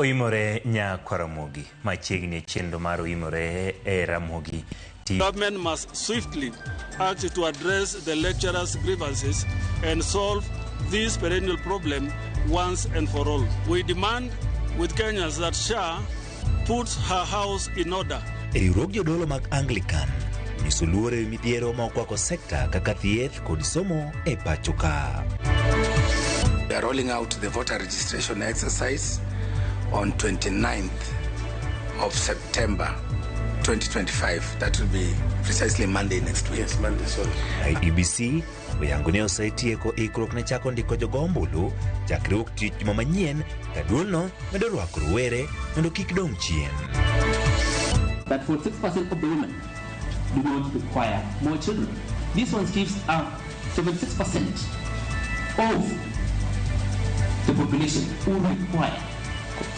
Oimore nya Kwaramogi, machiegni chenro mar oimore e Ramogi. Government must swiftly act to address the lecturers' grievances and solve this perennial problem once and for all. We demand with Kenyans that SHA puts her house in order. Riwruok jodolo mag Anglican nyiso luor ewi midhiero ma okwako sekta kaka thieth kod somo e pacho ka. We are rolling out the voter registration exercise on 29th of September 2025. That will be precisely Monday next week. Yes, Monday, sorry. IEBC oyango ne osetieko ikruok ne chako ndiko jogombulu chakre wuok tich juma manyien ka duolno medo rwako rowere mondo kik dong chien. That 46% of the women do not require more children. This one gives 76% of the population who require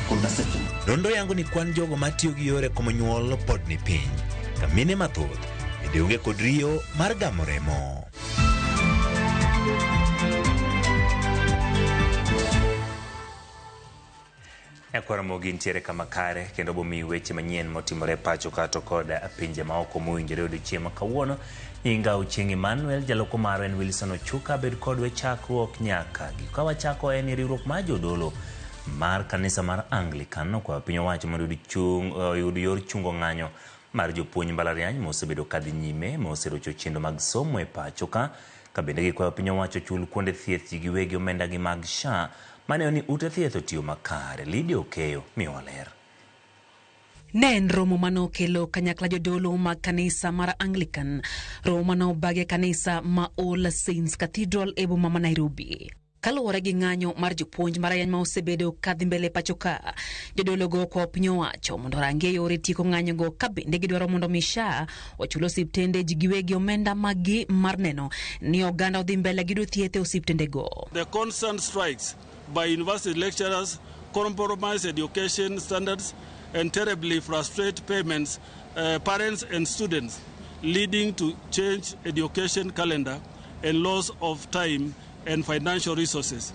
contraception. Rondo yango ni kwan jogo matiyo gi yore komo nyuol pod ni piny. Kamine mathoth bende onge kod riyo mar gamo remo. Kwaramogi ntiere kama kare kendo bomi weche manyien motimore pacho kato kod pinje maoko mowinjore odiochieng' ma kawuono. Inga Uchengi Manuel jaloko maro en Wilson Ochuka bed kod we chakruok nyaka gi ka wachako en riwruok mar jodolo mar kanisa mar Anglican kwa piny owacho mondo yud yor chungo ng'anyo mar jopuonj mbalariany mosebedo kadhi nyime moserocho chendo mag somo e pacho ka bende gi kwa piny owacho chul kuonde thieth gi giwegi omenda gi mag SHA mane ni ute thieth otiyo makare. Lidia Okeyo miwaler. Ne en romo mano kelo kanyakla jodolo mag kanisa mar Anglican, romo mano bage kanisa ma All Saints Cathedral e boma ma Nairobi. Kaluwore gi ng'anyo mar jopuonj marayany ma osebedo kadhi mbele pacho ka, jodolo go kwa piny owacho mondo range yore tieko ng'anyo go ka bende gidwaro mondo SHA ochulo osiptende ji giwegi omenda magi mar neno ni oganda odhi mbele gido thieth e osiptende go. The constant strikes by university lecturers compromise education standards and terribly frustrate parents and students, leading to changed education calendar and loss of time and financial resources.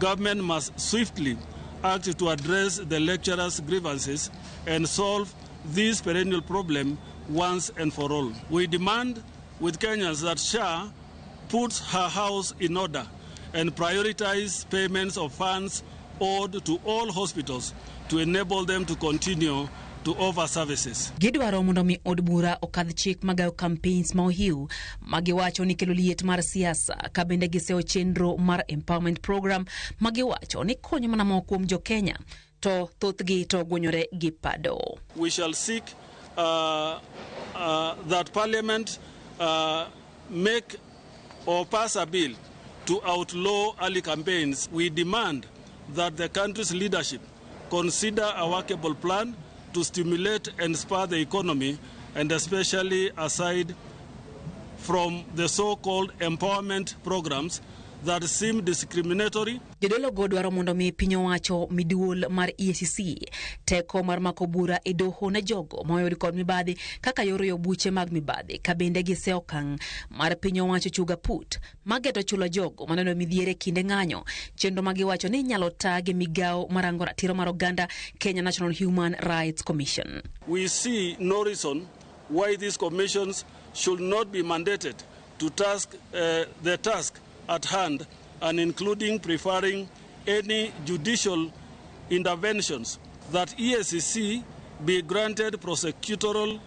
Government must swiftly act to address the lecturers' grievances and solve this perennial problem once and for all. We demand with Kenyans that SHA puts her house in order and prioritize payments of funds owed to all hospitals to enable them to continue to offer services. Gidwaro mondo mi od bura okadh chik magayo campaigns ma ohiu magiwacho ni kelo liet mar siasa ka bende giseo chenro mar empowerment program magiwacho ni konyo mana moko kuom jo Kenya to thothgi to guonyore gi pado. We shall seek that Parliament make or pass a bill to outlaw early campaigns. We demand that the country's leadership consider a workable plan to stimulate and spur the economy, and especially aside from the so-called empowerment programs that seem discriminatory. Jodolo go dwaro mondo mi piny owacho miduol mar EACC teko mar mako bura e doho na jogo moyud kod mibadhi kaka yoro buche mag mibadhi ka bende giseo okang' mar piny owacho chuga put mageto chulo jogo maneno midhiere kinde ng'anyo chenro magiwacho ni nyalo tage migao marango ratiro mar oganda Kenya National Human Rights Commission. We see no reason why these commissions should not be mandated to the task at hand, and including preferring any judicial interventions, that EACC be granted prosecutorial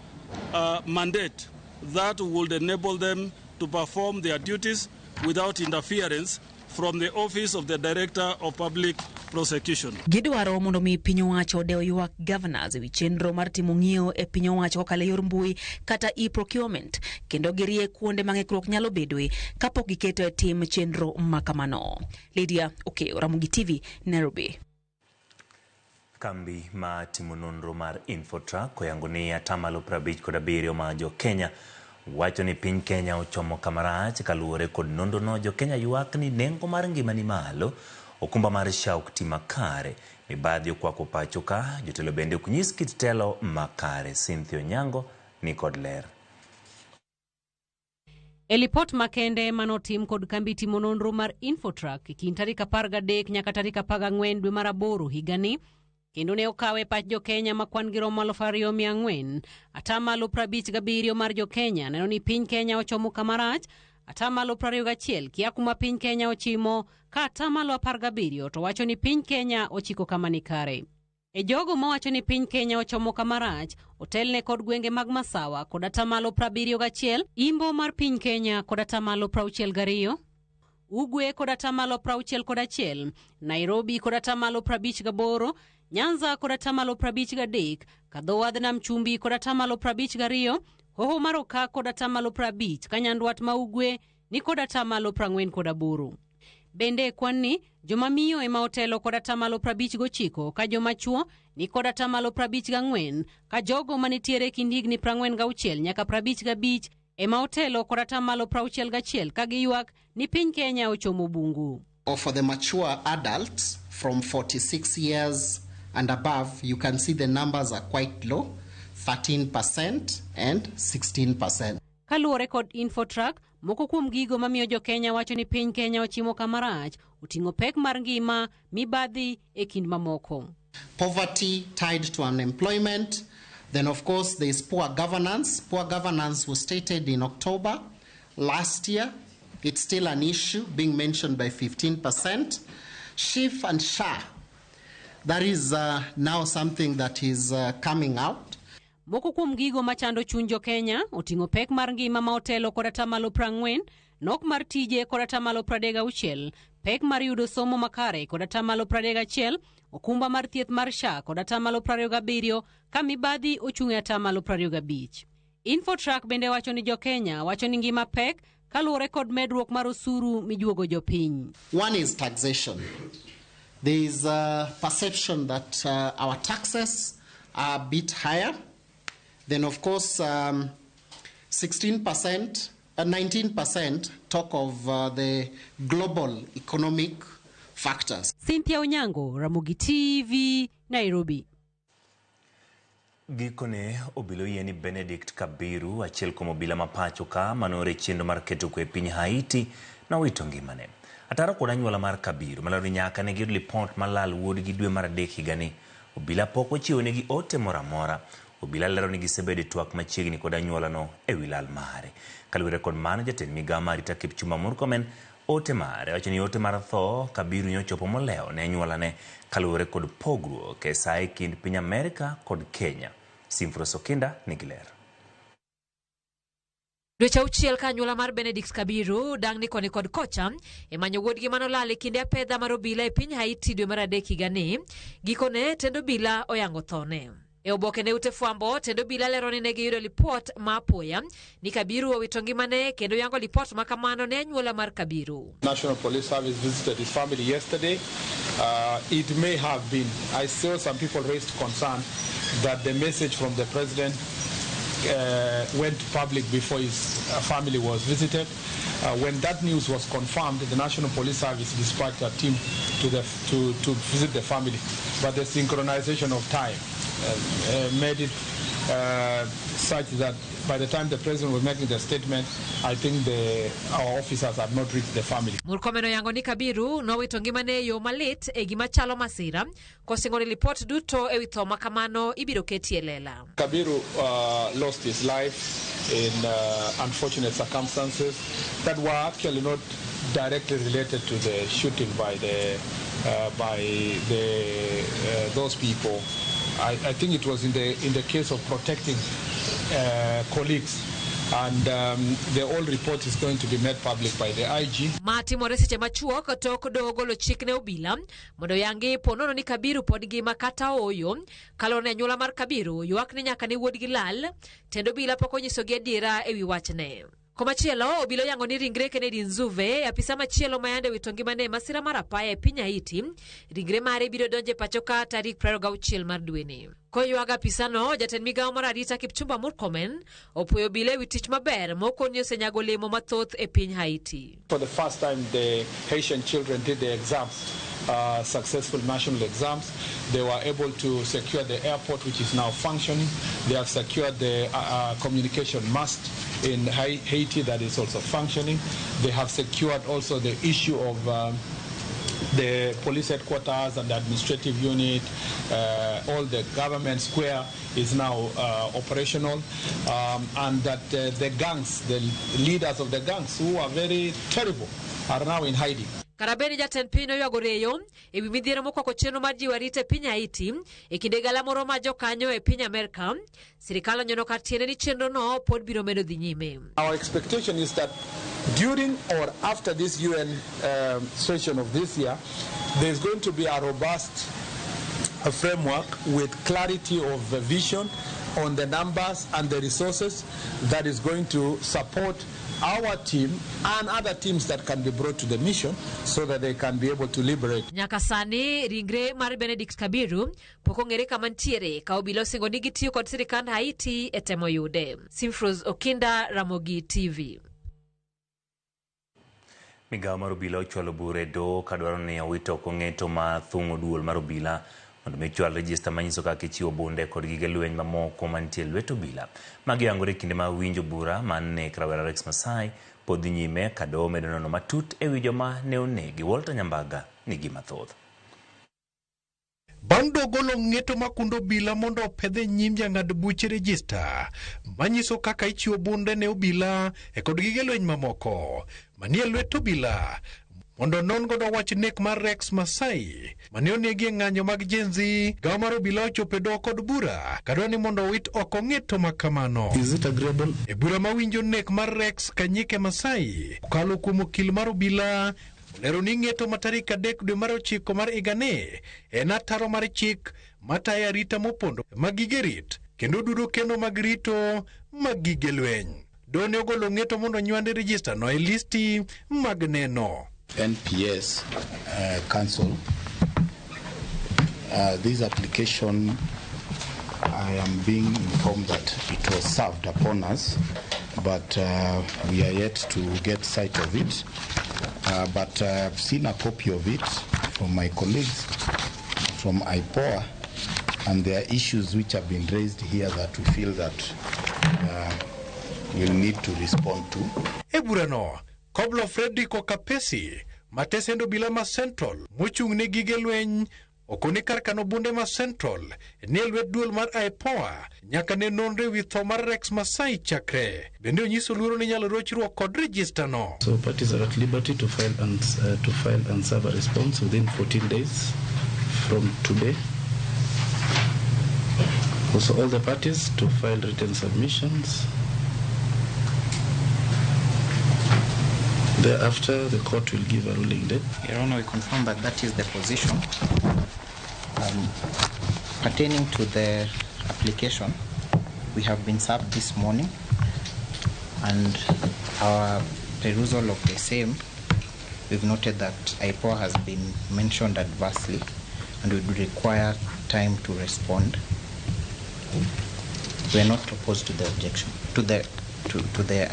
mandate that would enable them to perform their duties without interference from the Office of the Director of Public Prosecution. Gidwaro mondo mi piny owacho deo ywak governors ewi chenro mar timo ng'iyo e piny owacho kokalo yor mbui kata e-procurement kendo girie kuonde mang'ikruok nyalo bedoe kapok giketo e tim chenro makamano. Lidia Okeyo, Ramogi TV, Nairobi. Kambi ma timo nonro mar Infotrack oyango ni atamalo 57 ma jo Kenya wacho ni piny Kenya ochomo kamarach kaluwore kod nonro no. Jo Kenya ywak ni nengo mar ngima ni malo, okumba mar SHA ok ti makare, mibadhi okwako pacho ka, jotelo bende ok nyis kit telo makare. Cynthia Onyango ni kod ler. E lipot makende manotim kod kambi timo nonro mar Infotrack kind tarik 13 nyaka tarik 14 dwe mar 8 higani, kendo ne okawe pach jo-Kenya makwan gi romo 2,400. Atamalo 57 mar jo-Kenya neno ni piny Kenya ochomo kamarach, atamalo 21 kia kuma piny Kenya ochimo, ka atamalo 17 to wacho ni piny Kenya ochiko kama ni kare. E jogo mawacho ni piny Kenya ochomo kamarach, otelne kod gwenge mag Masawa kod atamalo 71, Imbo mar piny Kenya kod atamalo 62, Ugwe kod atamalo 61, Nairobi kod atamalo 58, Nyanza kod atamalo 53, Kadhowadh nam chumbi kod atamalo 52, Hoho mar Oka kod atamalo 50, ka Nyandwat ma Ugwe ni kod atamalo 48. Bende kwanni joma miyo ema otelo kod atamalo 59, ka joma chuo ni kod atamalo 54, ka jogo manitiere kind higni 46 nyaka 55 ema otelo kod atamalo 61, ka giywak ni piny Kenya ochomo bungu. For the mature adults from 46 years and above, you can see the numbers are quite low, 13% and 16%. Kaluwore kod Infotrack, moko kuom gigo mamiyo jo-Kenya wacho ni piny Kenya ochimo kamarach uting'o pek mar ngima, mibadhi e kind mamoko. Poverty tied to unemployment. Then, of course, there is poor governance. Poor governance was stated in October last year. It's still an issue being mentioned by 15%. SHIF and SHA, that is now something that is coming out. Moko kuom gigo machando chuny jo-Kenya oting'o pek mar ngima ma otelo kod atamalo 40, nok mar tije kod atamalo 36, pek mar yudo somo makare kod atamalo 31, okumba mar thieth mar SHA kod atamalo 27, ka mibadhi ochung' e atamalo 25. Infotrack bende wacho ni jo-Kenya wacho ni ngima pek kaluwore kod medruok mar osuru mijuogo jopiny. One is taxation. There is a perception that our taxes are a bit higher. Then, of course, 16%, 19% talk of the global economic factors. Cynthia Onyango, Ramogi TV, Nairobi. Gikone obilo yeni Benedict Kabiru, achiel kuom obila mapacho ka manore chendo mar keto kwe piny Haiti na wito ngimane. Ataro kod anyuola mar Kabiru malaro nyaka ne giyudo lipot malal wuodgi dwe mar 3 higani. Obila pok ochiwo negi ote moro amora. Obila lero ni gisebedo twak machiegni kod anyuolano e wi lal mare. Kaluwore kod mano, jatend migawo mar arita Kipchumba Murkomen ote mare wacho ni ote mar tho Kabiru nyochopo moleo ne anyuolane kaluwore kod pogruok e saa e kind piny Amerika kod Kenya. Simfro Sokinda nigi ler. Dweche auchiel ka anyuola mar Benedict Kabiru dang' ni koni kod kocha emanyo wuodgi manolal e kinde apedha mar obila e piny Haiti dwe mar 3 higani. Gikone tendo obila oyango thone. E oboke ne ute fwambo, tendo obila lero ni ne giyudo lipot ma apoya ni Kabiru owito ngimane kendo yango lipot ma kamano ne anyuola mar Kabiru. National Police Service visited his family yesterday. It may have been, I saw some people raised concern that the message from the president went public before his family was visited. When that news was confirmed, the National Police Service dispatched a team to visit the family. But the synchronization of time made it such that by the time the president was making the statement, I think our officers had not reached the family. Murkomen oyango ni Kabiru nowito ngimane yo malit e gima chalo masira kosingo ni lipot duto e wi tho makamano ibiro ketie lela. Kabiru lost his life in unfortunate circumstances that were actually not directly related to the shooting by those people. I think it was in the case of protecting colleagues, and the whole report is going to be made public by the IG. Matimore seche machuok tok dogolo chik ne obila mondo yangi ponono ni Kabiru pod ngima kata oyo. Kalone anyuola mar Kabiru ywak ni nyaka ne wuodgi lal, tendo obila pok onyisogi adiera e wi wachne. Komachielo, obila yango ni ringre Kennedy Nzuve, apisa machielo mayande wito ngimane masira mar apaya e piny Haiti, ringre mare biro donje pacho ka tarik 26 mar dweni. Koywaga pisano, jatend migawo mar arita Kipchumba Murkomen opuoyo obila wi tich maber mokoni osenyago lemo mathoth e piny Haiti. For the first time, the Haitian children did the exams, successful national exams. They were able to secure the airport, which is now functioning. They have secured the communication mast in Haiti that is also functioning. They have secured also the issue of the police headquarters and the administrative unit, all the government square is now operational, and that the gangs, the leaders of the gangs who are very terrible, are now in hiding. Karabeni jatend piny oyagoreyo ewi midhiero mokwako chenro mar jiwo arita e piny Haiti e kinde gala moro ma jokanyo e piny Amerika. Sirikal onyono kar tiende ni chenro no pod biro medo dhi nyime. Our expectation is that during or after this UN session of this year, there is going to be a robust framework with clarity of vision on the numbers and the resources that is going to support our team and other teams that can be brought to the mission so that they can be able to liberate. Nyaka sani ringre mar Benedict Kabiru pok ong'ere kama ntiere ka obila osingo ni gitiyo kod sirikand Haiti e temo yude. Simfros Okinda, Ramogi TV. Migawo mar obila ochwalo bure do kadwaro ni owito kong'eto ma thung'o duol mar obila mondo michwal register manyiso kaka ichiwo bunde kod gige lweny mamoko mantie lwet obila. Magi yangore kinde ma winjo bura manne rawera Rex Masai pod dhi nyime ka doho medo nono matut ewi joma ne onegi. Walter Nyambaga nigi mathoth. Bando golo ng'eto makundo obila mondo opedhe nyim jang'ad buche register manyiso kaka ichiwo bunde ne obila e kod gige lweny mamoko manie lwet obila mondo non godo wach nek mar Rex Masai mane onegi e ng'anyo mag jenzi. Gawo mar obila ochopo do kod bura kadwa ni mondo wit oko ng'eto makamano. Is it agreeable? E bura mawinjo nek mar Rex Kanyike Masai kalo kuom okil mar obila lero ni ng'eto matarik 3 dwe mar 9 mar igane en ataro mar chik matayo arita mopondo magige rit kendo dudo kendo mag rito magige lweny. Done ogolo ng'eto mondo nywande register no e listi mag neno. NPS Council. This application, I am being informed that it was served upon us, but we are yet to get sight of it. But I've seen a copy of it from my colleagues from IPOA, and there are issues which have been raised here that we feel that we'll need to respond to. Eburano, Koblo Fredrico Capesi, Matesendo Bilama Central, Muchung ne gige lweny, okoni kar kano bunde ma Central, ne lwet duol mar IPOA, nyaka ne nonre wi tho mar Rex Masai chakre. Bende onyiso luoro ni nyalo rochruok kod register no. So parties are at liberty to file and serve a response within 14 days from today. Also all the parties to file written submissions. Thereafter, the court will give a ruling date. Your Honor, we confirm that that is the position. Pertaining to the application, we have been served this morning, and our perusal of the same, we've noted that IPOA has been mentioned adversely, and we would require time to respond. We are not opposed to the objection, to the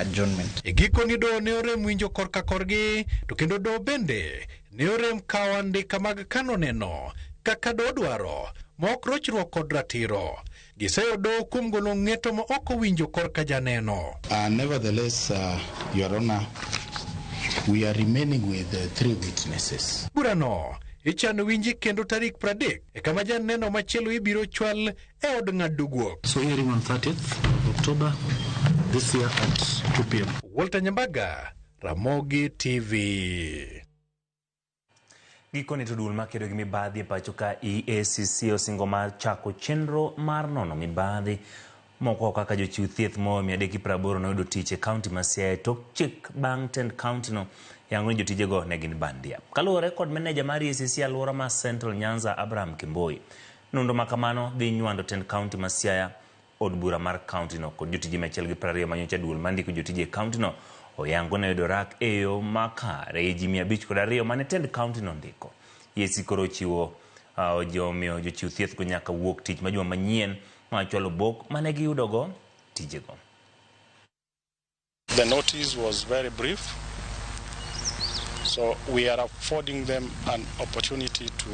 adjournment. Egiko ni do ne orem winjo korka korgi, to kendo do bende ne orem kawo andika mag kano neno kaka do dwaro mok rochruok kod ratiro. Giseyo do kuom golo ng'eto ma ok owinjo korka janeno. Nevertheless, Your Honor, we are remaining with 3 witnesses. Burano ichano winji kendo tarik 30 e kama janeno machielo ibiro chwal e od ng'ado guok. So hearing on 30th of October this year at 2 p.m. Walter Nyambaga, Ramogi TV. Gikoni to duol makedo gi mibadhi e pacho ka EACC osingo mar chako chenro mar nono mibadhi moko kaka jochiw thieth mo 380 noyudo tich e kaunti ma Siaya tok chik bang' tend kaunti no yango ni jotije go ne gin bandia. Kaluwore kod meneja mar EACC alwora ma Central Nyanza Abraham Kimboi, nondo makamano dhi nywando tend kaunti ma Siaya od bura mar kaunti no kod jotije machiel gi 20 manyocha duol mandiko jotije e kaunti no oyango ne yudo rak e yo makare ji 502 mane tend kaunti no ndiko. EACC koro chiwo omiyo jochiw thieth go nyaka wuok tich ma juma manyien machwalo bok mane giyudo go tijego. The notice was very brief, so we are affording them an opportunity to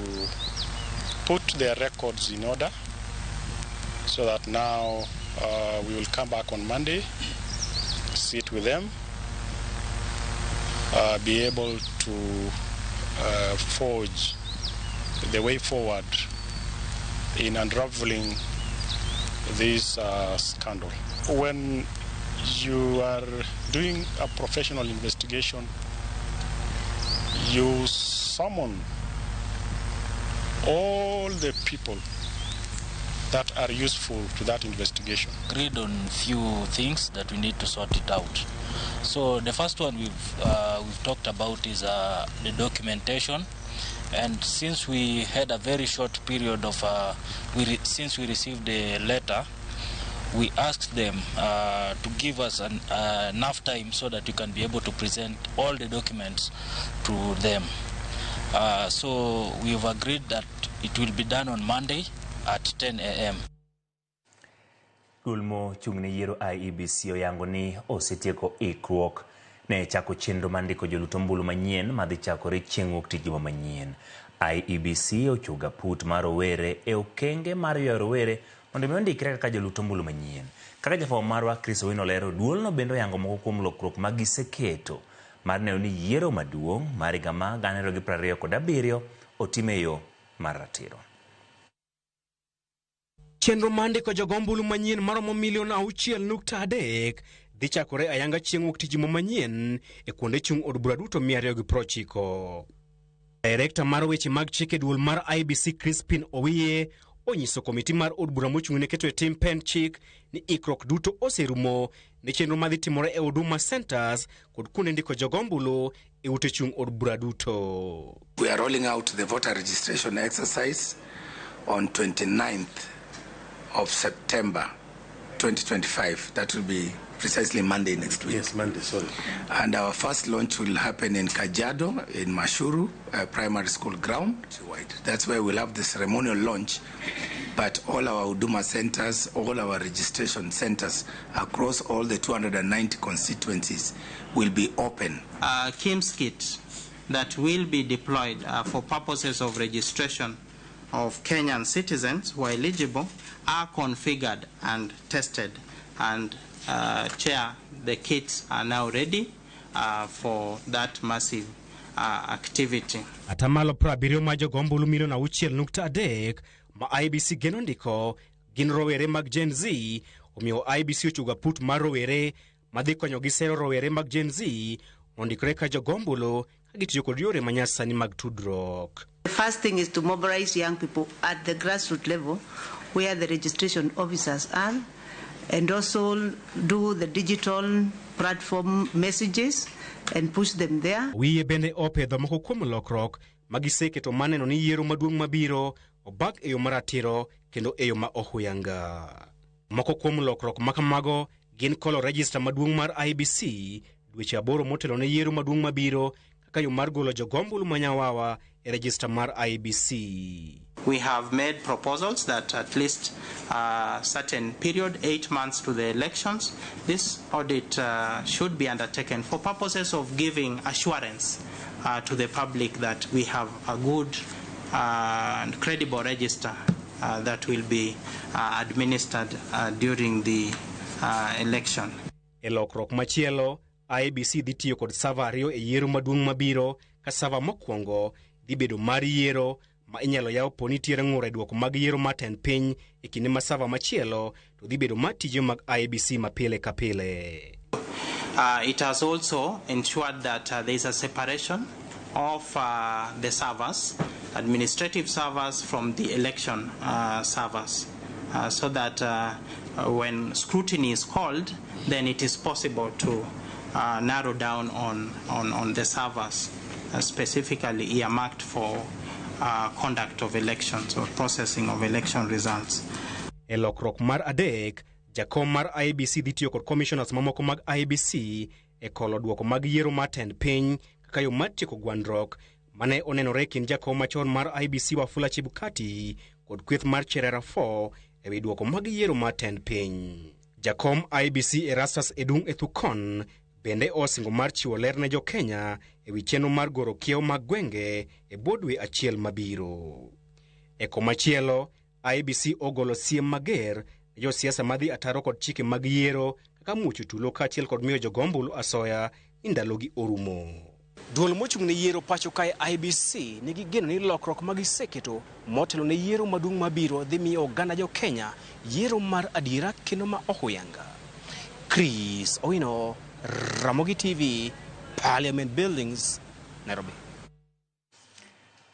put their records in order, so that now we will come back on Monday, sit with them, be able to forge the way forward in unraveling this scandal. When you are doing a professional investigation, you summon all the people that are useful to that investigation. Agreed on few things that we need to sort it out. So the first one we've talked about is the documentation. And since we had a very short period of, since we received the letter, we asked them to give us enough time so that we can be able to present all the documents to them. So we've agreed that it will be done on Monday at 10 a.m. Gulmo chung'ne yiero IEBC oyango ni osetieko ikruok ne chako chenro mandiko joluto ombulu manyien madhi chakore chieng' wuok tich juma manyien. IEBC ochuga put mar rowere e okenge mar ywayo rowere mondo mi ondikre kaka joluto ombulu manyien. Kaka jafwambo marwa Chris Owino lero, duolno bende oyango moko kuom lokruok ma giseketo mar neno ni yiero maduong' mar higa ma 2027 otime yo mar ratiro. Chenro mandiko jogo ombulu manyien maromo milion 6.3 dhi chakore ayanga chieng' wuok tich juma manyien e kuonde chung' od bura duto 290. Direkta mar weche mag chike duol mar IEBC Crispin Owiye onyiso komiti mar od bura mochung'ne keto e tim pen chik ni ikruok duto oserumo ne chenro madhi timore e Huduma Centers kod kuonde ndiko jogo ombulu e ute chung' od bura duto. We are rolling out the voter registration exercise on 29th of September 2025. That will be precisely Monday next week. Yes, Monday, sorry. And our first launch will happen in Kajiado, in Mashuru, primary school ground. That's where we'll have the ceremonial launch. But all our Huduma centers, all our registration centers across all the 290 constituencies will be open. KIMS kit that will be deployed for purposes of registration of Kenyan citizens who are eligible are configured and tested, and Chair, the kits are now ready for that massive activity. Atamalo 70 ma jogo ombulu milion 6.3 ma IEBC geno ndiko gin rowere mag Gen Z, omiyo IEBC ochuga put mar rowere madhi konyo gi sero rowere mag Gen Z mondikre ka jogo ombulu ka gitiyo kod yore manyasani mag tudruok. The first thing is to mobilize young people at the grassroots level where the registration officers are, and also do the digital platform messages and push them there. Wiye bende opedho moko kuom lokruok magiseketo maneno ni yiero maduong' mabiro obak e yo maratiro kendo e yo ma ohuyanga. Moko kuom lokruok makamago gin kolo register maduong' mar IEBC dweche 8 motelo ne yiero maduong' mabiro kaka yo mar golo jogo ombulu manyawawa e register mar IEBC. We have made proposals that at least a certain period, 8 months to the elections, this audit should be undertaken for purposes of giving assurance to the public that we have a good and credible register that will be administered during the election. E lokruok machielo, IEBC dhi tiyo kod sava 2 e yiero maduong' mabiro ka sava mokwongo dhi bedo mar yiero ma inyalo yaw po nitiere ng'ur e duoko mag yiero maten piny e kinde ma sava machielo to dhi bedo mar tije mag IEBC mapile ka pile. It has also ensured that there is a separation of the servers, administrative servers from the election servers, so that when scrutiny is called, then it is possible to narrow down on the servers specifically earmarked for conduct of elections or processing of election results. E lokruok mar adek, jakom mar IEBC dhi tiyo kod commissioners mamoko mag IEBC e kolo duoko mag yiero matend piny kaka yo mar tieko gwandruok mane onenore kind jakom machon mar IEBC Wafula Chebukati kod kweth mar Cherera 4 e wi duoko mag yiero matend piny. Jakom IEBC Erastus Edung Ethukon bende osingo mar chiwo ler ne jo Kenya e wi chenro mar goro kiewo mag gwenge e bodwe achiel mabiro. E komachielo, IEBC ogolo siem mager jo siasa madhi ataro kod chike mag yiero kaka mucho tulo kaachiel kod miyo jogo ombulu asoya ni ndalogi orumo. Duol mochung' ne yiero pacho kae IEBC nigi geno ni lokruok magiseketo motelo ne yiero maduong' mabiro dhi miyo oganda jo Kenya yiero mar adiera kendo ma ohuyanga. Chris Owino, Ramogi TV, Parliament Buildings, Nairobi.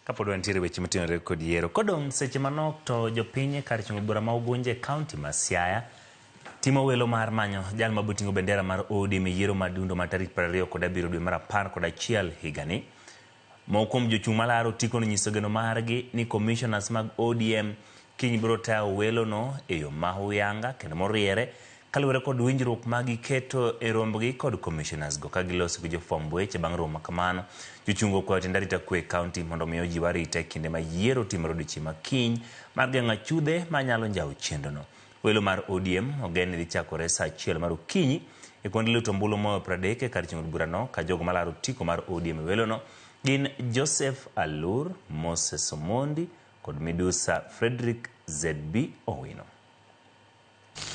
Kapod wantiere weche matinore kod yiero kodong' seche manok to jopiny kar chungo bura ma Ugunja kaunti ma Siaya timo welo mar manyo jal maboting'o bendera mar ODM yiero madundo ma tarik 27 dwe mar 11 higani. Moko kuom jochung' malaro tikono nyiso geno margi ni commissioners mag ODM kiny biro tayo welo no e yo mahuyanga kendo moriere kaluwore kod winjruok magiketo e rombgi kod commissioners go ka giloso gi jofwamb weche bang' romo kamano. Jochungo kwayo tend arita kwe kaunti mondo miyo ji warita kinde ma yiero timore odiechieng' ma kiny mar geng'o achudhe manyalo njawo chenrono. Welo mar ODM ogen dhi chakore saa 1 mar okinyi e kuonde luto ombulu moyo 30 e kar chungo burano ka jogo malaro tiko mar ODM welono gin Joseph Alur, Moses Omondi kod Midusa Frederick ZB Owino.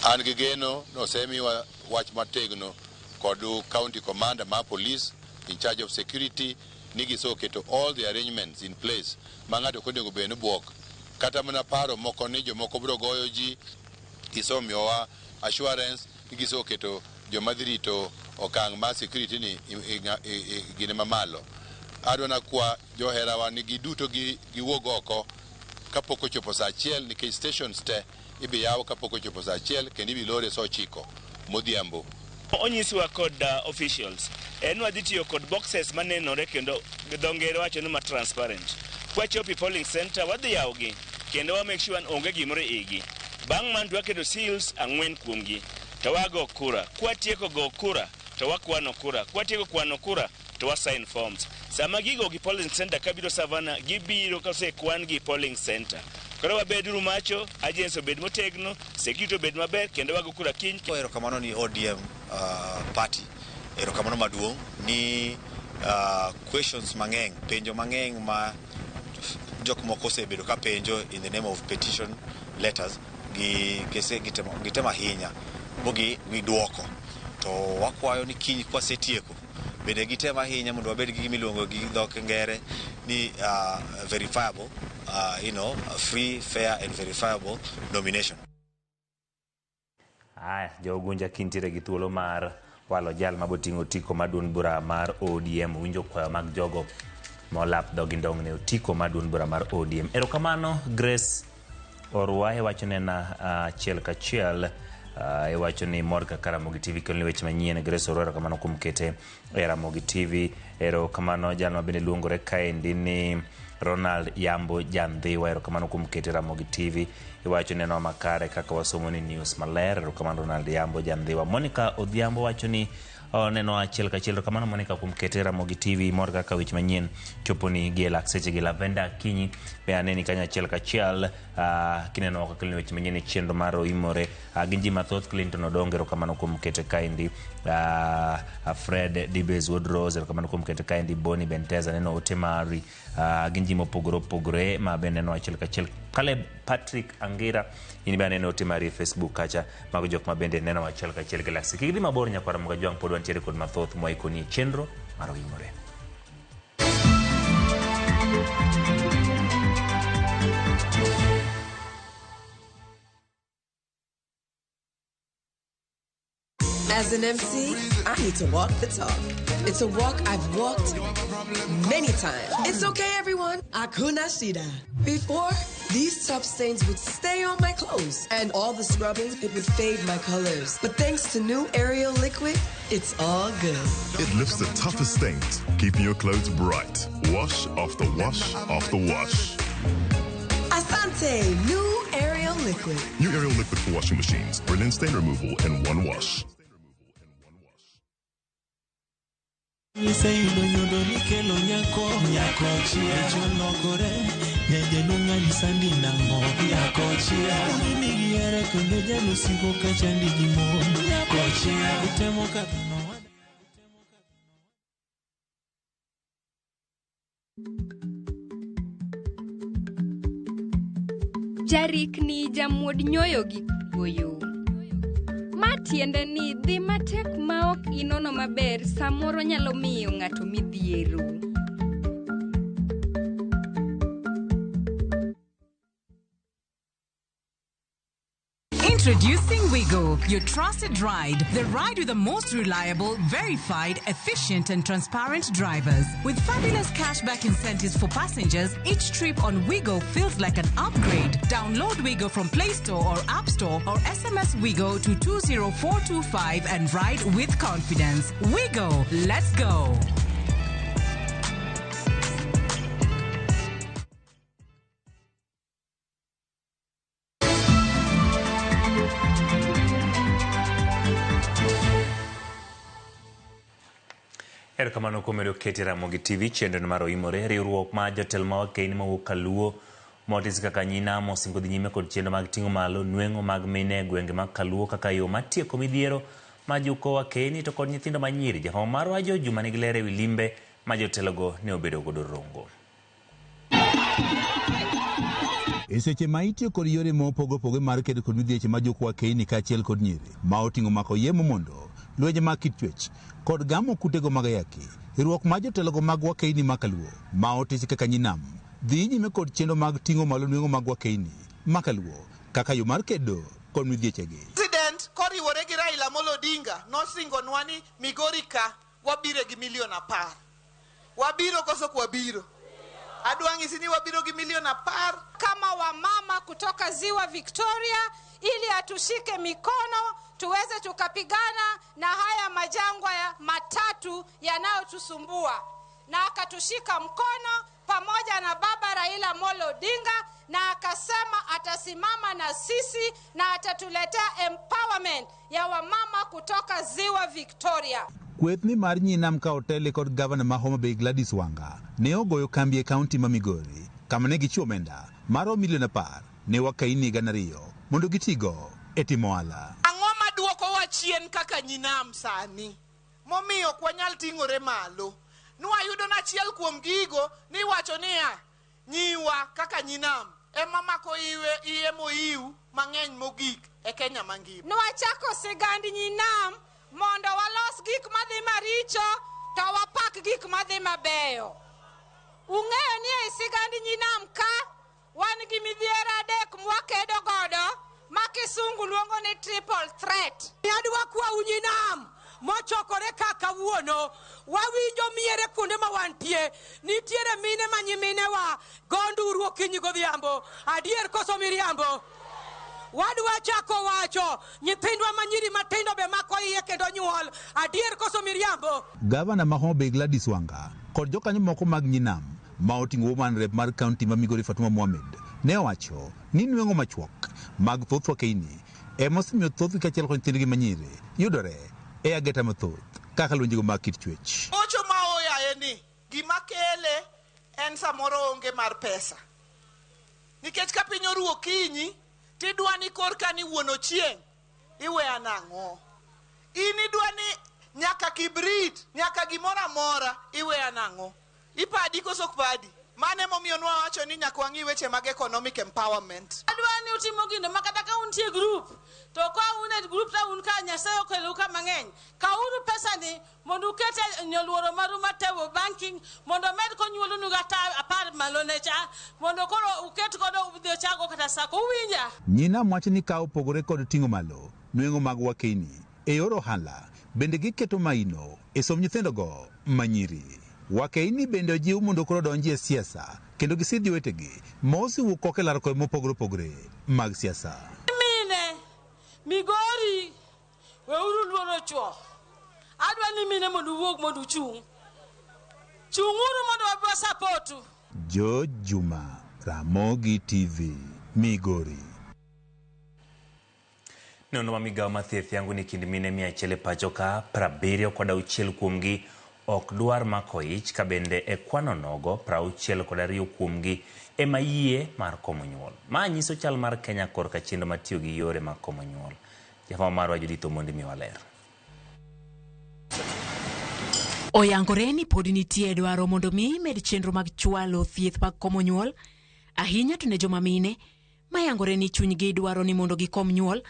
An gi geno nosemiwa wach mategno kod county commander ma police in charge of security nigi soketo all the arrangements in place ma ng'ato konego bed ni buok kata mana paro moko ni jomoko biro goyo ji isomiyowa assurance nigi soketo joma dhi rito okang' ma security ni gine mamalo. Adwana kwa joherawa nigi duto giwuog oko kapok ochopo saa 1 nikech stations te ibi yaw kapok ochopo saa 1 kendo ibi lore saa 9 modhiambo. Onyiswa kod officials en wadhi tiyo kod boxes manenore kendo dho ngere wacho ni ma transparent. Kwachopi polling center wadhi yawgi kendo wa make sure onge gimoro igi. Bang' man waketo seals 4 kuomgi to wago kura. Kwatieko go kura to wakwano kura. Kwatieko kwano kura to wa sign forms. Sama gigo gi polling center kabiro savana gibiro kasekwan gi polling center. Koro wabeduru macho, agents obed motegno, security obed maber kendo wago kura kiny. Erokamano ni ODM party. Erokamano maduong' ni questions mang'eny, penjo mang'eny ma jok moko osebedo ka penjo in the name of petition letters gitema ahinya bogi giduoko. To wakwayo ni kiny kwasetieko bende gitema ahinya mondo wabed gi gimiluongo gi dhok ngere ni verifiable free, fair and verifiable nomination. Jo Ugunja kintiere gi thuolo mar walo jal maboting'o tiko maduond bura mar ODM winjo kwayo mag jogo molap dhogi ndong' ne otiko maduond bura mar ODM. Erokamano Grace Orwa wacho nena achiel kachiel wacho ni mor ka Ramogi TV kendo weche manyien. Grace Orwa erokamano kuom kete e Ramogi TV. Erokamano jal mabende luongore kaendi ni Ronald Yambo Jandhiwa erokamano kuom kete Ramogi TV. Iwacho neno makare kaka wasomo ni news maler. Erokamano Ronald Yambo Jandhiwa. Monica Odhiambo wacho ni neno achiel kachiel. Erokamano Monica kuom kete Ramogi TV. Mor kaka weche manyien chopo ni gi lakseche gi Lavenda Kinyi be aneni kanya achiel kachiel kineno kaka weche manyien chenro mar oimore ginji mathoth. Clinton Odongo erokamano kuom kete kaendi. Fred Dibes Woodrose erokamano kuom kete kaendi. Boni Benteza neno otemari ginji mopogore ma be neno achiel kachiel. Caleb Patrick Angira ini be neno otemari Facebook kacha mago jok ma bende neno achiel kachiel galaxy kigdi mabor nyakwara mga jwang pod wantiere kod mathoth moikoni chenro mar oimore. As an MC, I need to walk the talk. It's a walk I've walked many times. It's okay, everyone. Hakuna shida. Before, these tough stains would stay on my clothes, and all the scrubbing, it would fade my colors. But thanks to new Ariel liquid, it's all good. It lifts the toughest stains, keeping your clothes bright. Wash after wash after wash. Asante, new Ariel liquid. New Ariel liquid for washing machines. Brilliant stain removal in one wash. Jarik ni jamuod nyoyo gi goyo. tiende ni dhi matek maok inono maber samoro nyalo miyo ng'ato midhiero. Introducing Wigo, your trusted ride. The ride with the most reliable, verified, efficient and transparent drivers. With fabulous cashback incentives for passengers, each trip on Wigo feels like an upgrade. Download Wigo from Play Store or App Store or SMS Wigo to 20425 and ride with confidence. Wigo, let's go. Erokamano kuom medo kete Ramogi TV chenro mar oimore riwruok ma jotelo ma wakeini mawuok Kaluo motis kaka Nyinam osingo dhi nyime kod chenro mag ting'o malo nweng'o mag mine e gwenge mag Kaluo kaka yo mar tieko midhiero ma juko wakeini to kod nyithindo manyiri. Jafwambo marwa Juma nigi ler ewi limbe ma jotelogo ne obedo godo Rongo. E seche ma itiyo kod yore mopogore mar kedo kod midhieche ma joko wakeini kaachiel kod nyiri ma oting'o mako yemo mondo lwenje mag kit chwech kod gamo kutego mag ayaki, riwruok ma jotelogo mag wakeini ma Kaluo ma otis kaka Nyinam dhi nyime kod chenro mag ting'o malo nweng'o mag wakeini ma Kaluo kaka yo mar kedo kod midhiechegi. President koriwore gi Raila Amolo Odinga nosingonwa ni Migori ka wabiro gi milion 10. Wabiro koso kwabiro. Adwang'isi ni wabiro gi milioni 10 kama wamama kutoka Ziwa Victoria, ili atushike mikono tuweze tukapigana na haya majangwa ya matatu yanayotusumbua, na akatushika mkono pamoja na baba Raila Amolo Odinga, na akasema atasimama na sisi na atatuletea empowerment ya wamama kutoka Ziwa Victoria. Kwethni mar Nyinam ka otele kod gavana ma Homa Bay Gladys Wanga ne ogoyo kambi e kaunti ma Migori kama ne gichiwo omenda mar milion 10 ne wakeini 2,000 mondo gitigo e timo ohala. Ang'o maduoko wa chien kaka Nyinam sani momiyo kwanyal ting'ore malo? Nwayudo na achiel kuom gigo ni wacho niya nyiwa kaka Nyinam ema mako iye moiu mang'eny mogik e Kenya mangima. Nwachako sigand Nyinam mondo walos gik madhi maricho to wapak gik madhi mabeyo. Ung'eyo ni e sigand Nyinam ka wan gi midhiero 3 mwakedo godo ma kisungu luongo ni triple threat. Adwa kwa Nyinam mochokore kaka wuono wawinjo miere kuonde ma wantie nitiere mine manyimine wa gonduru okinyi godhiambo adier koso miriambo. Wadwa chako wacho nyithindwa manyiri matindo be mako iye kendo nyuol adier koso miriambo. Gavana ma Homa Bay Gladys Wanga kod jokanyo moko mag Nyinam ma oting'o woman rep mar kaunti ma Migori Fatuma Mohamed ne owacho ni nweng'o machuok mag thoth wakeini ema osemiyo thoth kaachiel kod nyithindgi manyiri yudore e ageta mathoth kaka lwenjego mag kit chwech. Ocho ma oyaye ni gima kele en samoro onge mar pesa. Nikech ka piny oru okinyi tidwa ni korka ni wuono chieng' iwe anang'o. Ini dwa ni nyaka kibrit nyaka gimoro amora iwe anang'o. Ipadi koso padi. Mane momiyo nwa wacho ni nyaka wang'i weche mag economic empowerment. Adwa ni utimo gino makata ka untie group to ka unet group ta un ka Nyasaye okelo ka mang'eny ka uru pesa ni mondo ukete nyoluoro maru matewo banking mondo med ko nyuolo nu gata 10 malone cha mondo koro uket godo udhi chago kata sako uwinja. Nyinam wacho ni ka opogore kod ting'o malo nweng'o mag wakeini e yor ohala bende giketo maino e som nyithindogo manyiri. Wakeini bende ojiw mondo koro donji e siasa kendo gisidhi wetegi ma osiwuok kok e larko mopogore opogore mag siasa. Mine Migori we uru luoro chuo. Adwa ni mine mondo wuog mondo uchung'. Chung'uru mondo wabwa supportu. Juma, Ramogi TV, Migori. Nono ma migawo mathieth yangu ni kind mine 100 pacho ka 70 kod 6 kuomgi ok dwar mako ich ka bende e kwano nogo 62 kuomgi ema yie mar komo nyuol. Ma nyiso chal mar Kenya korka chendo matiyo gi yore mag komo nyuol. Jafwambo marwa Judith Omondi miwaler. Oyangore ni pod nitie dwaro mondo mi med chenro mag chwalo thieth mag komo nyuol ahinya to ne joma mine mayangore ni chunygi dwaro ni mondo gikom nyuol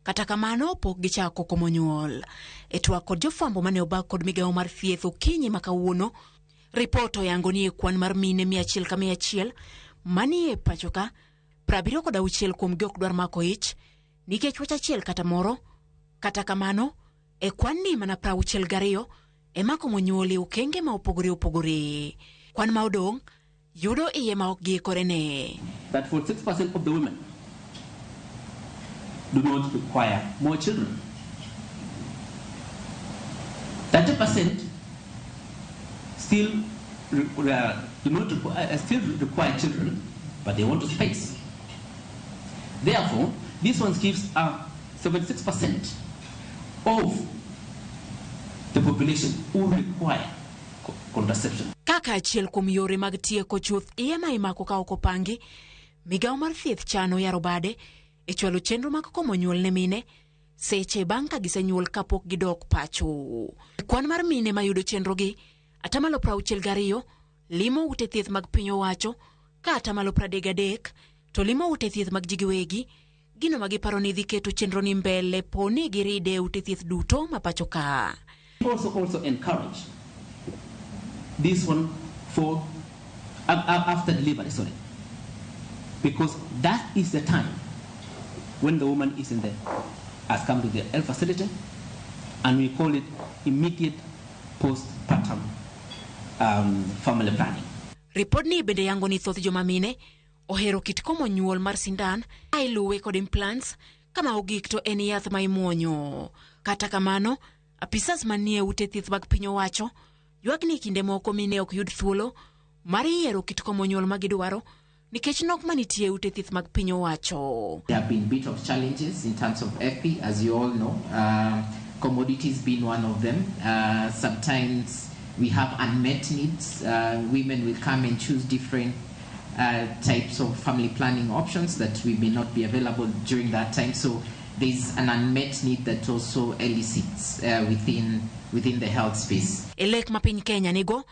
kata kamano pok gichako komo nyuol. E twak kod jofwambo mane obak kod migawo mar thieth okinyi ma kawuono, ripot oyango ni e kwan mar mine 100 ka 100 manie pacho ka, 76 kuomgi ok dwar mako ich nikech wach achiel kata moro. Kata kamano, e kwan ni mana 62 ema komo nyuol e okenge ma opogore. Kwan ma odong' yudo iye ma ok giikore ne. That 46% of the women do not require more children. 30% still require children, but they want to space. Therefore, this one gives 76% of the population who require contraception. Kaka achiel kuom yore mag tieko chuth iye ma imako ka ok opangi, migawo mar thieth chano yaro bade e chwalo chenro mag komo nyuol ne mine seche bang' ka gisenyuol kapok gidok pacho. Kwan mar mine ma yudo chenro gi, 62% limo ute thieth mag piny owacho, ka 33% to limo ute thieth mag jigiwegi. Gino ma giparo ni dhi keto chenro ni mbele poni giride ute thieth duto ma pacho ka. Also encourage this one for after delivery, because that is the time when the woman is has come to the health facility, and we call it immediate postpartum family planning. Report ni bende yango ni thoth joma mine ohero kit komo nyuol mar sindan iluwe kod implants kama ogik to en yath ma imuonyo. Kata kamano, apisas manie ute thieth mag piny owacho ywak ni kinde moko mine ok yud thuolo mar yiero kit komo nyuol ma gidwaro nikech nok manitie ute thieth mag piny owacho. There have been bit of challenges in terms of FP, as you all know. Commodities being one of them. Sometimes we have unmet needs. Women will come and choose different types of family planning options that we may not be available during that time. So there's an unmet need that also elicits within the health space. Elek ma piny Kenya nigo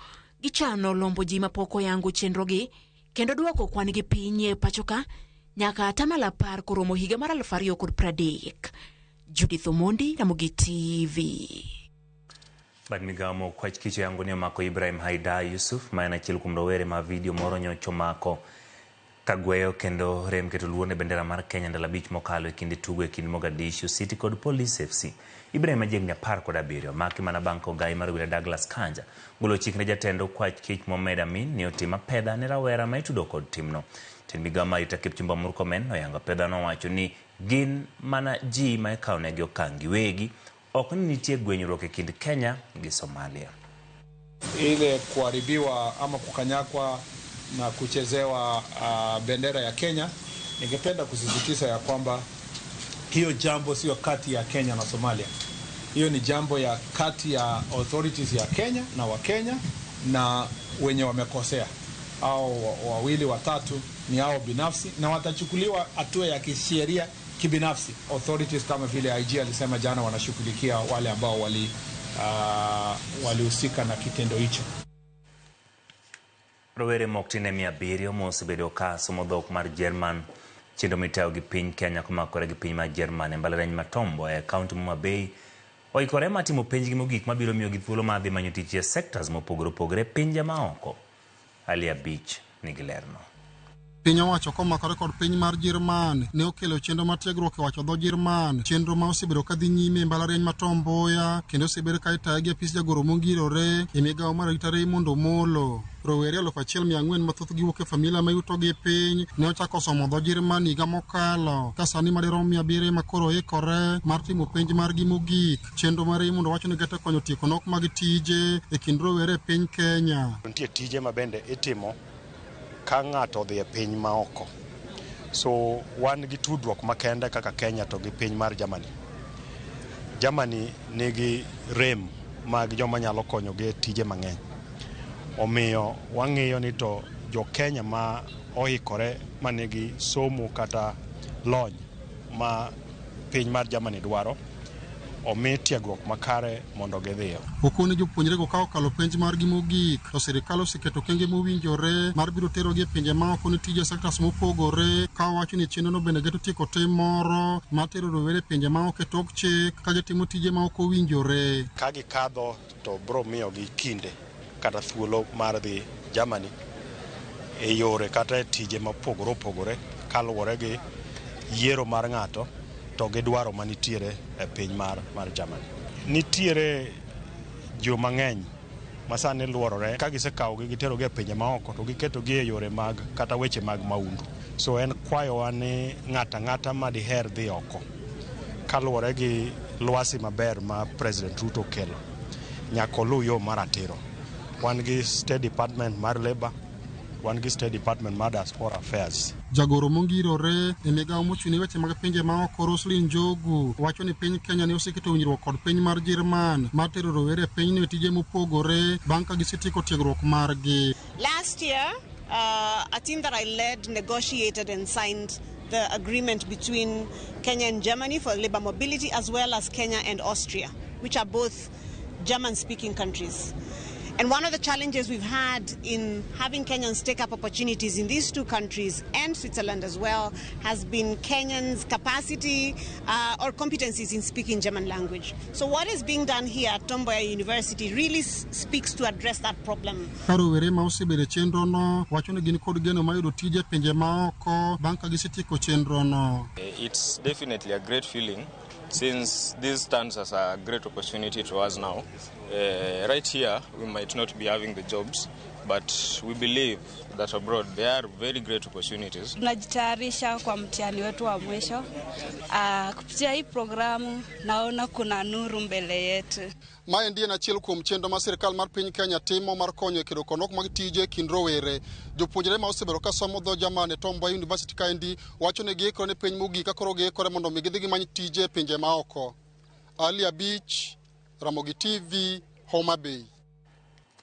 gichano lombo ji mapoko yangu chenro gi kendo duoko kwan gi piny e pacho ka nyaka 10 koromo higa mar 2030. Judith Omondi, Ramogi TV. Bad migawo mokwach kicho yangu ni mako Ibrahim Haida Yusuf ma en achiel kuom rowere ma video moro nyocho mako kagweyo kendo rem keto luone bendera mar Kenya ndalo 5 mokalo e kinde tugo e kind Mogadishu City kod Police FC. Ibrahim ajegni 17 maki mana banko gai mar wile Douglas Kanja golo chik ne jatendo kwach kich Mohamed Amin ni otima pedha ne rawera ma itudo kod timno. Ten migawo ma ita Kipchumba Murkomen oyanga pedha no wacho ni gin mana ji ma ikawo ne gi okangi wegi ok ni nitie gwenyruok e kind Kenya gi Somalia. Ile kuharibiwa ama kukanyakwa na kuchezewa bendera ya Kenya, ningependa kusisitiza ya kwamba hiyo jambo sio kati ya Kenya na Somalia. Hiyo ni jambo ya kati ya authorities ya Kenya na Wakenya na wenye wamekosea. Au wawili watatu ni hao binafsi na watachukuliwa hatua ya kisheria kibinafsi. Authorities kama vile IG alisema jana wanashughulikia wale ambao walihusika na kitendo hicho. Rowere moktine 700 mosebedo ka somo dhok mar German chendo miteo gi piny Kenya komakore gi piny mar German e mbalariany ma Tombo e kaunti ma Bay oikore matimo penjgi mogik mabiro miyo gi thuolo mar dhi manyo tich e sectors mopogore opogore pinje maoko. Alia Beach nigi lerno. Piny owacho komakore kod piny mar Jerman ne okelo chenro mar tiegruok e wacho dho Jerman, chenro ma osebedo ka dhi nyime e mbalariany ma Tomboya kendo osebedo ka itayo gi apis jagoro mongirore e migawo mar arita Raymond Omolo. Rowere 1,400 mathoth giwuok e familia ma yuto gi piny ne ochako somo dho Jerman higa mokalo ka sani madirom 700 makoro ikore mar timo penj margi mogik. Chenro mar Raymond wacho ni gete konyo tieko nok mag tije e kind rowere e piny Kenya. Nitie tije ma bende itimo ka ng'ato dhi e piny maoko. So wan gi tudruok makende kaka Kenya to gi piny mar Germany. Germany nigi rem mag joma nyalo konyo gi tije mang'eny. Omiyo wang'iyo ni to jo Kenya ma oikore manigi somo kata lony ma piny mar Germany dwaro omi tiegruok makare mondo gidhiyo. Okone jopuonjre go ka okalo penj margi mogik, to sirikal oseketo okenge mowinjore mar biro terogi e pinje maoko ne tije sektas mopogore, ka owacho ni chenrono bende geto tieko tim moro mar tero rowere e pinje maoko e tok chik ka gitimo tije ma ok owinjore. Ka gikadho to biro miyogi kinde kata thuolo mar dhi Germany e yore kata tije mopogore opogore kaluwore gi yiero mar ng'ato to gi dwaro manitiere e piny mar Germany. Nitiere jo mang'eny masani luorore ka gisekawogi giterogi e pinje maoko to giketogi e yore mag kata weche mag maundu. So en kwayowa ni ng'ata madiher dhi oko kaluwore gi lwasi maber ma President Ruto okelo nyaka oluw yo mar ratiro. Wan gi State Department mar Labour, wan gi State Department mar Diaspora Affairs. Jagoro mongirore e migawo mochung'ne weche mag pinje maoko Roslyn Njogu wacho ni piny Kenya ne oseketo winjruok kod piny mar Jerman mar tero rowere e pinyno e tije mopogore bang' ka gisetieko tiegruok margi. Last year, a team that I led negotiated and signed the agreement between Kenya and Germany for labor mobility, as well as Kenya and Austria, which are both German-speaking countries. And one of the challenges we've had in having Kenyans take up opportunities in these two countries and Switzerland as well has been Kenyans' capacity or competencies in speaking German language. So what is being done here at Tomboya University really speaks to address that problem. Karowere ma osebedo chenro no wacho ni gin kod geno mayudo tije pinje maoko bang' ka gisetieko chenro no. It's definitely a great feeling since this stands as a great opportunity to us now. Right here, we might not be having the jobs, but we believe that abroad there are very great opportunities. Tunajitayarisha kwa mtihani wetu wa mwisho. Kupitia hii programu naona kuna nuru mbele yetu. Mae ndiye achiel kuom chenro ma sirkal mar piny Kenya timo mar konyo e kedo konok mag tije kind rowere. Jopuonjre ma osebedo ka somo dho Jerman e Tomboya University kaendi wacho ni giikore ne piny mogik ka koro giikore mondo mi gidhi gimany tije e pinje maoko. Ali Abich, Ramogi TV, Homa Bay.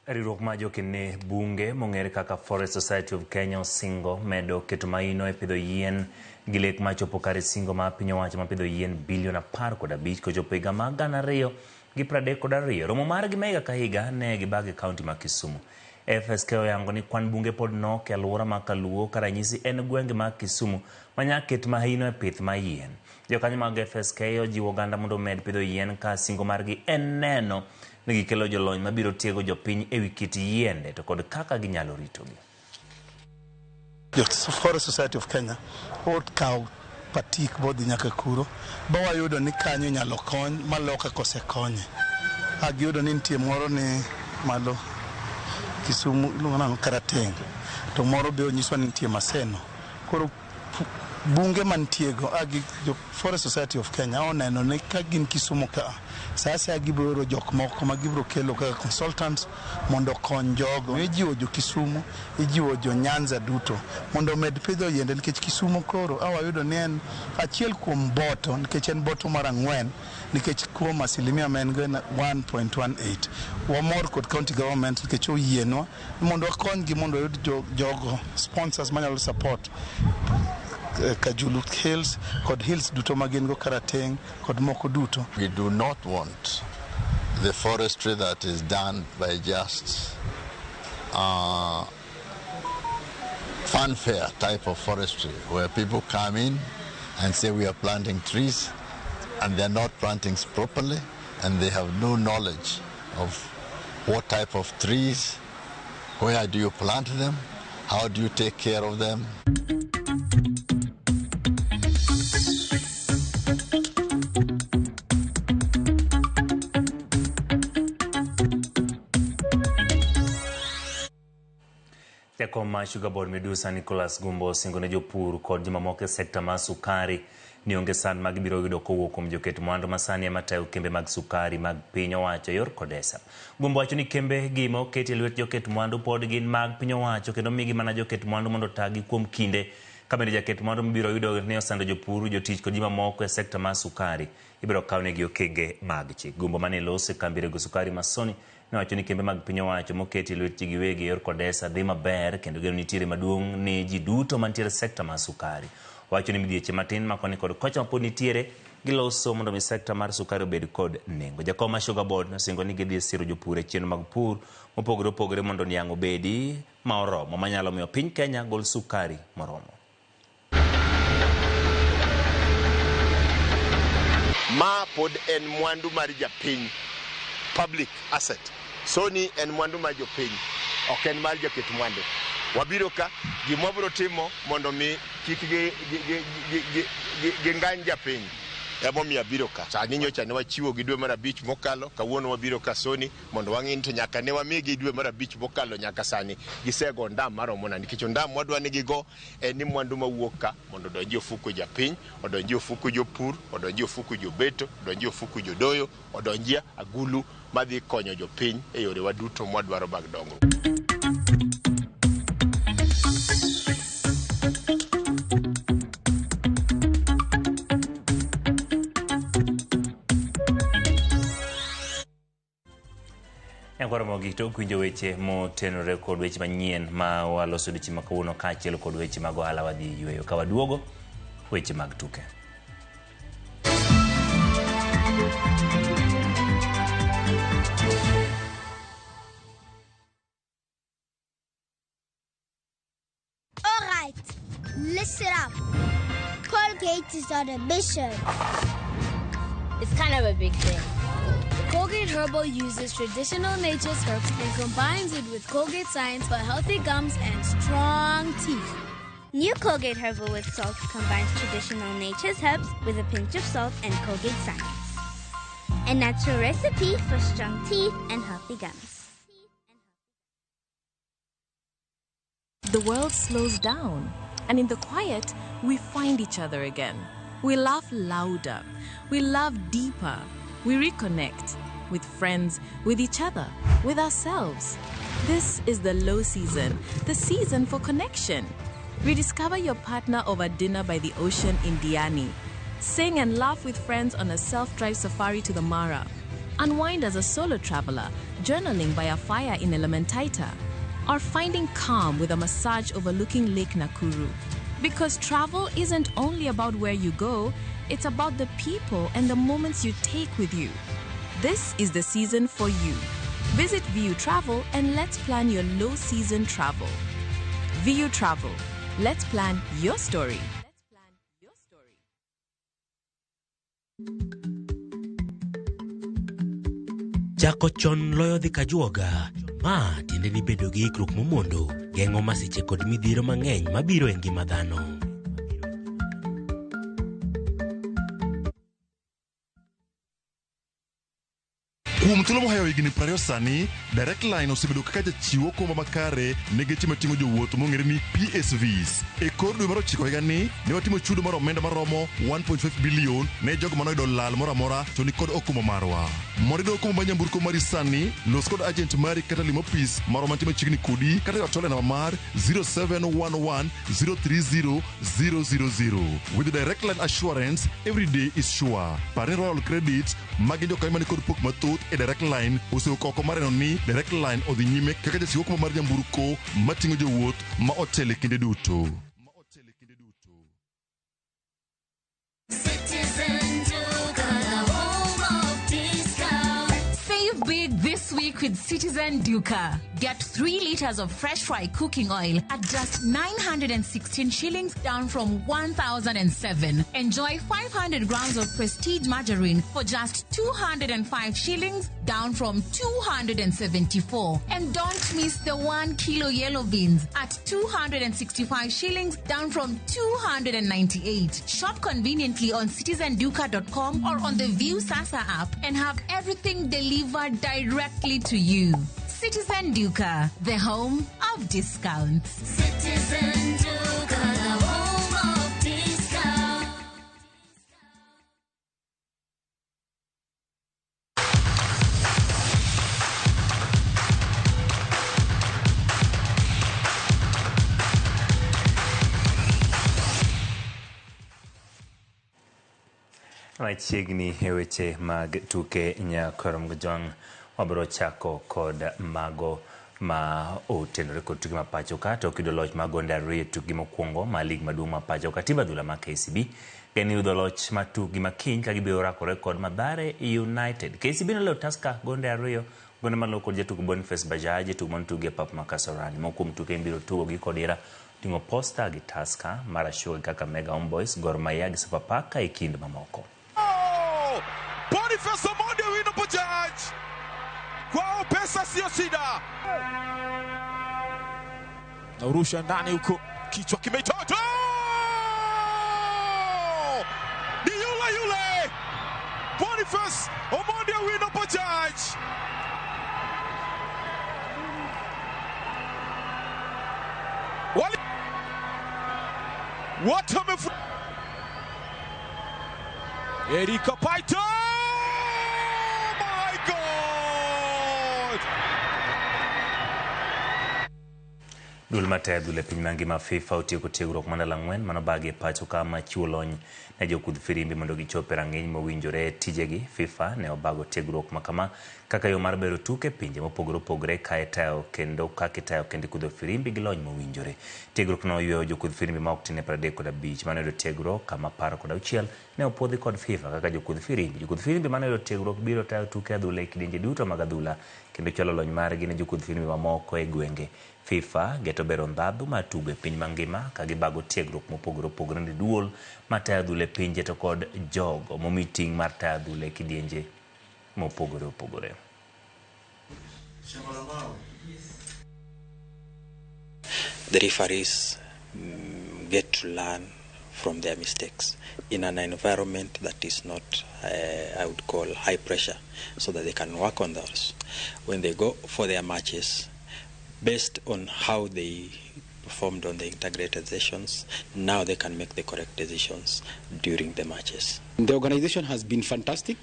Riwruok ma jokene bunge mong'ere kaka Forest Society of Kenya osingo medo keto maino e pidho yien gi lek machopo kare singo ma piny owacho ma pidho yien bilion 15 kochopo higa mag 2032. Romo margi ma higa ka higa ne gibage kaunti ma Kisumu. FSK oyango ni kwan bunge pod nok e alwora ma Kaluo ka ranyisi en gwenge ma Kisumu manyaket mahino e pith ma yien. Jokanyo mag FSK ojiwo oganda mondo med pidho yien ka singo margi en neno ni gikelo jolony mabiro tiego jopiny e wi kit yiende to kod kaka ginyalo ritogi. Forest Society of Kenya kawo patik bodhi nyaka kuro ba wayudo ni kanyo nyalo kony maloka kosekonye. Agiyudo ni nitie moro ni malo Kisumu iluongo nang'o Karateng, to moro be onyiswa ni nitie Maseno. Koro bunge mantiego jo Forest Society of Kenya oneno ni ka gin Kisumu ka sasa gibiro jok moko ma gibiro kelo kaka consultants mondo kony jogo. Ijiwo jo Kisumu, ijiwo jo Nyanza duto mondo med pidho yiende nikech Kisumu koro awayudo ni en achiel kuom boto nikech en boto mar 4 nikech kuom asilimia men go 1.18. Wamor kod county government nikech oyienwa mondo wakony gi mondo yud jogo sponsors manyalo support Kajulu Hills, kod hills duto magengo Karateng, kod moko duto. We do not want the forestry that is done by just fanfare type of forestry where people come in and say we are planting trees and they're not planting properly and they have no knowledge of what type of trees, where do you plant them, how do you take care of them. Jakom ma Sugar Board Medusa Nicholas Gumbo osingo ne jopur kod jomamoko e sekta mar sukari ni onge sand mag biro yudo kowuok kuom joket mwandu masani ema tayo kembe mag sukari mag piny owacho yor kodesa. Gumbo wacho ni kembe gi ma oket e lwet joket mwandu pod gin mag piny owacho kendo migi mana joket mwandu mondo tagi kuom kinde ka bende jaket mwandu biro yudo ne osando jopur, jotich kod jomamoko e sekta mar sukari ibiro kawnegi okenge mag chik. Gumbo mane lose kambi rego sukari masoni ne wacho ni kembe mag piny owacho moket e lwet ji giwegi yor kodesa dhi maber kendo geno nitiere maduong' ne ji duto mantiere sekta mar sukari. wacho ni midhieche matin makoni kod kocha mapod nitiere giloso mondo mi sekta mar sukari obed kod nengo. Jakom mar Sugar Board nosingo ni gidhi siro jopur e chenro mag pur mopogore opogore mondo niang' obedi ma oromo manyalo miyo piny Kenya gol sukari moromo. Ma pod en mwandu mar japiny, public asset. Soni en mwandu mar jopiny, ok en mar jaket mwandu. Wabiro ka gima wabiro timo mondo mi kik gingany japiny. Emomiyo abiro ka. Sani nyocha ne wachiwo gi dwe mar 5 mokalo, kawuono wabiro ka Soni mondo wang'in to nyaka ne wamigi dwe mar 5 mokalo nyaka sani gisego ndam maromo na nikech ndam wadwa ni gigo en ni mwandu mawuok ka mondo donji ofuko japiny, odonji ofuko jopur, odonji ofuko jobeto, odonji ofuko jodoyo, odonji agulu madhi konyo jopiny e yore waduto mwadwaro bag dongo. Ancora mogito quinjo weche motenore kod weche manyien ma waloso dichi makawuono kaachiel kod weche mag ohala wadhi yweyo ka waduogo weche mag tuke. All right, listen up. Colgate is on a mission. It's kind of a big thing. Colgate Herbal uses traditional nature's herbs and combines it with Colgate Science for healthy gums and strong teeth. New Colgate Herbal with Salt combines traditional nature's herbs with a pinch of salt and Colgate Science. A natural recipe for strong teeth and healthy gums. The world slows down, and in the quiet, we find each other again. We laugh louder. We love deeper. We reconnect with friends, with each other, with ourselves. This is the low season, the season for connection. Rediscover your partner over dinner by the ocean in Diani. Sing and laugh with friends on a self-drive safari to the Mara. Unwind as a solo traveler, journaling by a fire in Elementaita. Or finding calm with a massage overlooking Lake Nakuru. Because travel isn't only about where you go, it's about the people and the moments you take with you. This is the season for you. Visit VU Travel and let's plan your low season travel. VU Travel. Let's plan your story. Chako chon loyo dhi kajuoga. Ma tiende ni bedo gi ikruok momondo geng'o masiche kod midhiero mang'eny mabiro e ngima dhano. Kuom thuolo moheyo higni 20 sani, Direct Line osebedo kaka jachiwo okumba makare ne geche mating'o jowuoth mong'ere ni PSVs. E kor dwe mar 9 higani, ne watimo chudo mar omenda maromo 1.5 bilion ne jogo manoyudo lal moro amora to ni kod okumba marwa. Mondo iyud okumba mar nyamburko mari sani, los kod agent mari kata limo ofis marwa mantie machiegni kodi kata otole namba mar 0711 030 000. With the Direct Line assurance, every day is sure. Parni Royal Credit, magi jokanyo mani kod pok mathoth e Direct Line osewuok oko mareno ni Direct Line odhi nyime kaka jachiwo okumba mar nyamburko mating'o jowuoth ma otele kinde duto. Save big this week with Citizen Duca. Get 3 liters of fresh fry cooking oil at just 916 shillings, down from 1,007. Enjoy 500 grams of prestige margarine for just 205 shillings, down from 274. And don't miss the 1 kilo yellow beans at 265 shillings, down from 298. Shop conveniently on citizenduca.com or on the View Sasa app and have everything delivered directly to you. Citizen Duca, the home of discounts. Citizen Duca, the home of discounts. Machiegni e weche mag tuke nyakoro mgojwang' wabiro chako kod mago ma otenore kod tuke mapacho ka to kido loch ma gonde ariyo tuke mokwongo ma lig maduong' mapacho ka tiba dhula ma KCB geni yudo loch ma tukgi makiny ka gibiro rakore kod Mathare United. KCB noloyo Tusker gonde ariyo gonde malo kod jatugo Boniface Bajaji tugo mon tuge pap ma Kasarani mokuom tuke biro tugo gi kodira tingo Posta gi Tusker Marashuga kaka Mega Homeboys Gor Mahia gi Sofapaka e kind mamoko. Boniface Omondi wino Bajaji kwao pesa sio shida. Naurusha ndani huko kichwa kimetoto. Ni yule Boniface Omondi wino Bajaji. What Erika Paito! My God! Dul mate dule piny mangima FIFA otieko tiegruok mandalo 4 mano bagi pacho kama chiwo lony ne jokudh firimbi mondo gichop e rang'iny mowinjore tijegi. FIFA ne obago tiegruok makama kaka yo mar bero tuke pinje mopogore opogore ka itayo kendo kudho firimbi gi lony mowinjore. Tiegruok no oyueyo jokudh firimbi ma ok tin 35 mane yudo tiegruok kama 16 ne opuodhi kod FIFA kaka jokudh firimbi. Jokudh firimbi mane yudo tiegruok biro tayo tuke adhula e kidienje duto mag adhula kendo chwalo lony margi ne jokudh firimbi mamoko e gwenge. FIFA geto bero ndhadhu ma tugo e piny mangima ka gibago tiegruok mopogore opogore ne duol ma tayo adhula e pinje to kod jogo momi ting' mar tayo adhula e kidienje mopogore opogore. The referees get to learn from their mistakes in an environment that is not, I would call, high pressure, so that they can work on those. When they go for their matches, based on how they performed on the integrated sessions, now they can make the correct decisions during the matches. The organization has been fantastic.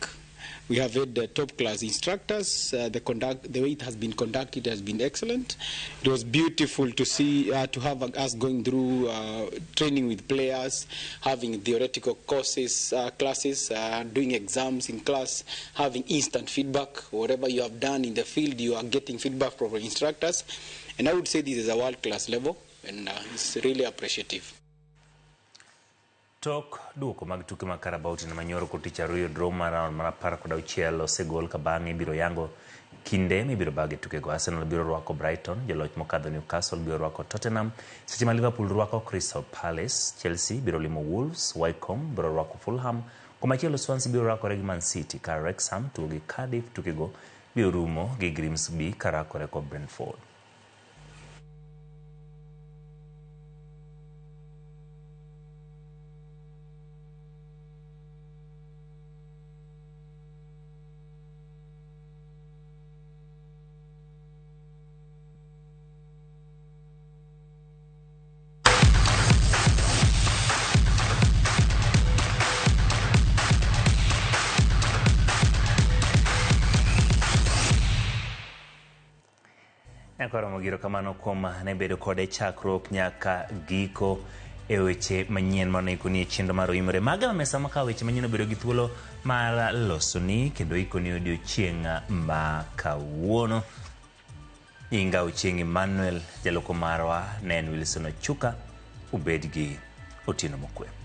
We have had top-class instructors. The way it has been conducted has been excellent. It was beautiful to see, to have us going through training with players, having theoretical courses, classes, doing exams in class, having instant feedback. Whatever you have done in the field, you are getting feedback from our instructors. And I would say this is a world-class level, and it's really appreciative. Tok duoko mag tuke mag Carabao na Manyoro koticha Rio Droma round mar 16 osegol ka bang'e biro yango kinde mibiro bage tuke go. Arsenal biro rwako Brighton, jaloch mokadho Newcastle biro rwako Tottenham, seche ma Liverpool rwako Crystal Palace, Chelsea biro limo Wolves, Wycombe biro rwako Fulham, komachielo Swansea biro rwako Man City ka Wrexham tugo gi Cardiff, tuke go biro rumo gi Grimsby karakore kod Brentford. Koro mogiro kamano kuom ne bedo kode chakruok nyaka giko e weche manyien mane chendo mar Oimore maga mesa maka weche manyien bedo gi thuolo mar losoni kendo ikoni odiochieng' ma kawuono. Inga Ochieng' Emmanuel jaloko marwa ne en Wilson Ochuka, ubed gi otieno mokwe.